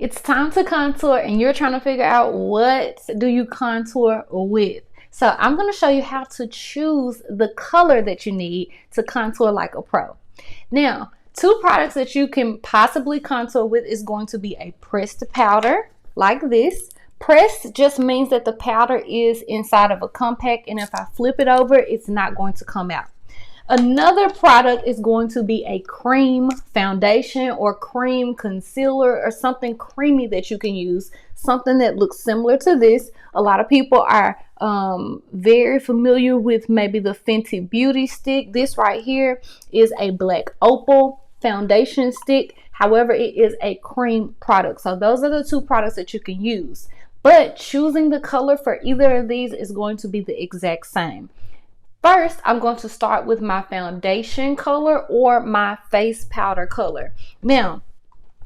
It's time to contour and you're trying to figure out what do you contour with. So I'm going to show you how to choose the color that you need to contour like a pro. Now, two products that you can possibly contour with is going to be a pressed powder like this. Pressed just means that the powder is inside of a compact, and if I flip it over, it's not going to come out. Another product is going to be a cream foundation or cream concealer or something creamy that you can use, something that looks similar to this. A lot of people are very familiar with maybe the Fenty Beauty stick. This right here is a black opal foundation stick. However, it is a cream product. So those are the two products that you can use. But choosing the color for either of these is going to be the exact same. First, I'm going to start with my foundation color or my face powder color. Now,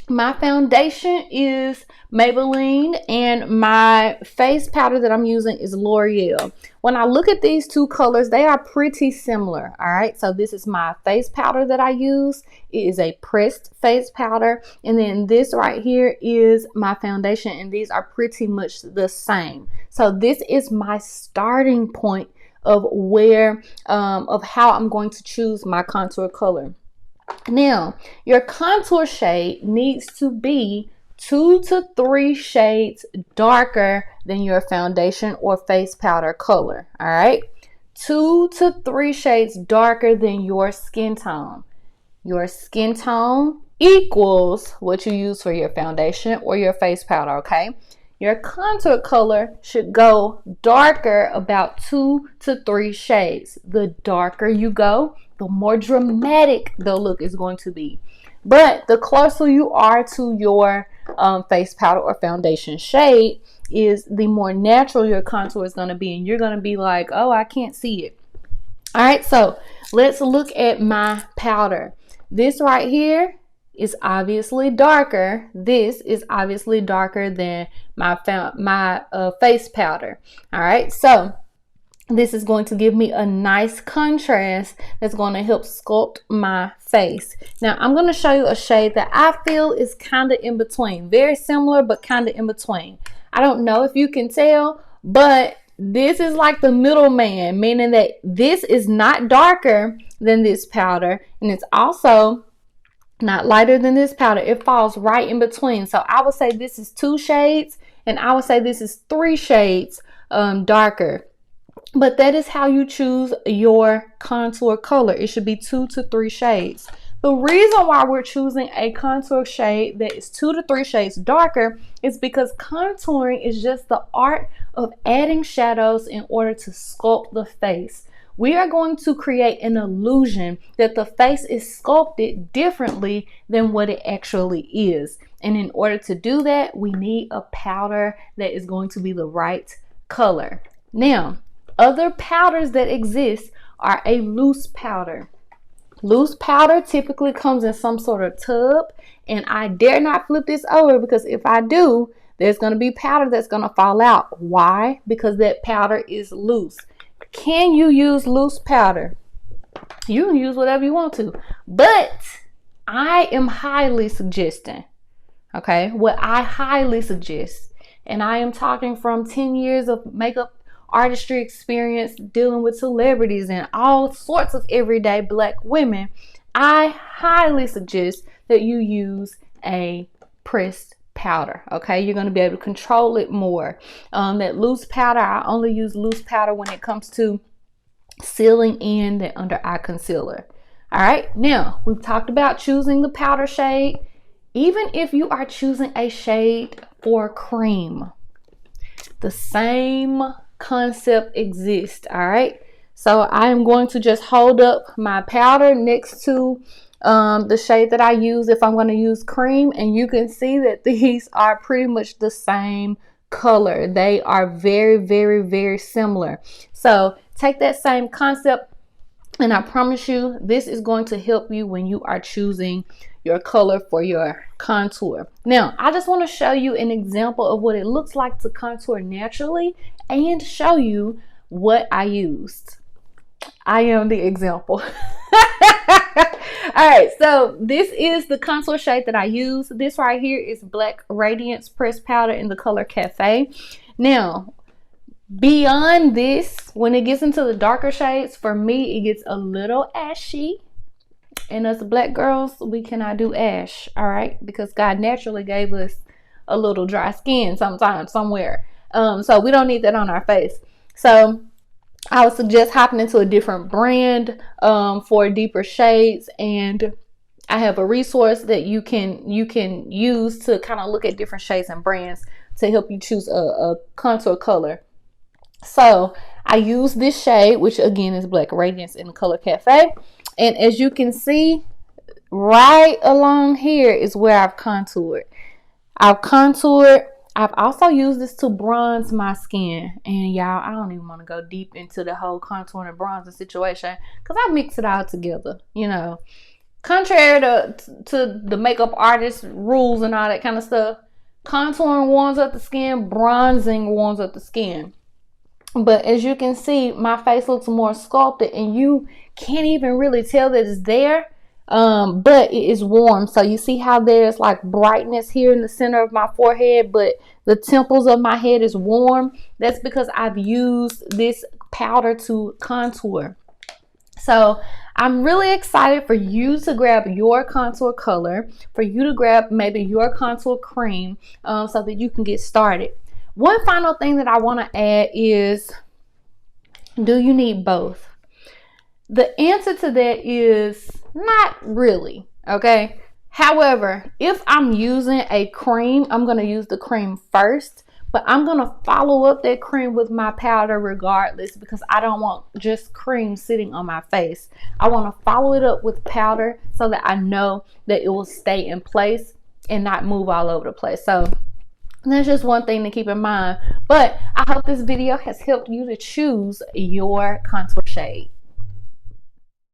my foundation is Maybelline and my face powder that I'm using is L'Oreal. When I look at these two colors, they are pretty similar. All right, so this is my face powder that I use. It is a pressed face powder. And then this right here is my foundation, and these are pretty much the same. So this is my starting point of where of how I'm going to choose my contour color. Now, your contour shade needs to be 2 to 3 shades darker than your foundation or face powder color. All right, 2 to 3 shades darker than your skin tone. Your skin tone equals what you use for your foundation or your face powder. Okay, your contour color should go darker about 2 to 3 shades. The darker you go, the more dramatic the look is going to be. But the closer you are to your face powder or foundation shade, is the more natural your contour is going to be. And you're going to be like, oh, I can't see it. All right, so let's look at my powder. This right here is obviously darker. This is obviously darker than my face powder. All right, so this is going to give me a nice contrast that's going to help sculpt my face. Now I'm going to show you a shade that I feel is kind of in between, very similar but kind of in between. I don't know if you can tell, but this is like the middleman, meaning that this is not darker than this powder, and it's also not lighter than this powder. It falls right in between. So I would say this is 2 shades, and I would say this is 3 shades darker. But that is how you choose your contour color. It should be 2 to 3 shades. The reason why we're choosing a contour shade that is 2 to 3 shades darker is because contouring is just the art of adding shadows in order to sculpt the face. We are going to create an illusion that the face is sculpted differently than what it actually is. And in order to do that, we need a powder that is going to be the right color. Now, other powders that exist are a loose powder. Loose powder typically comes in some sort of tub, and I dare not flip this over because if I do, there's going to be powder that's going to fall out. Why? Because that powder is loose. Can you use loose powder? You can use whatever you want to, but I am highly suggesting, okay, what I highly suggest, and I am talking from 10 years of makeup artistry experience dealing with celebrities and all sorts of everyday black women, I highly suggest that you use a pressed powder. Okay, you're going to be able to control it more. That loose powder, I only use loose powder when it comes to sealing in the under eye concealer. All right, now we've talked about choosing the powder shade. Even if you are choosing a shade for cream, the same concept exists. All right, so I am going to just hold up my powder next to the shade that I use if I'm going to use cream, and you can see that these are pretty much the same color. They are very, very, very similar. So take that same concept, and I promise you this is going to help you when you are choosing your color for your contour. Now, I just want to show you an example of what it looks like to contour naturally and show you what I used. I am the example. All right, so this is the contour shade that I use. This right here is Black Radiance pressed powder in the color Cafe. Now, beyond this, when it gets into the darker shades, for me, it gets a little ashy. And us black girls, we cannot do ash, all right? Because God naturally gave us a little dry skin sometimes, somewhere. So we don't need that on our face. So I would suggest hopping into a different brand for deeper shades, and I have a resource that you can use to kind of look at different shades and brands to help you choose a contour color. So I use this shade, which again is Black Radiance in the color Cafe, and as you can see, right along here is where I've contoured. I've also used this to bronze my skin. And y'all, I don't even want to go deep into the whole contouring and bronzing situation because I mix it all together, you know. Contrary to the makeup artist rules and all that kind of stuff, contouring warms up the skin, bronzing warms up the skin. But as you can see, my face looks more sculpted and you can't even really tell that it's there. But it is warm. So you see how there's like brightness here in the center of my forehead, but the temples of my head is warm. That's because I've used this powder to contour. So I'm really excited for you to grab your contour color, for you to grab maybe your contour cream, so that you can get started. One final thing that I want to add is, do you need both? The answer to that is not really, okay? However, if I'm using a cream, I'm going to use the cream first, but I'm going to follow up that cream with my powder regardless because I don't want just cream sitting on my face. I want to follow it up with powder so that I know that it will stay in place and not move all over the place. So that's just one thing to keep in mind. But I hope this video has helped you to choose your contour shade.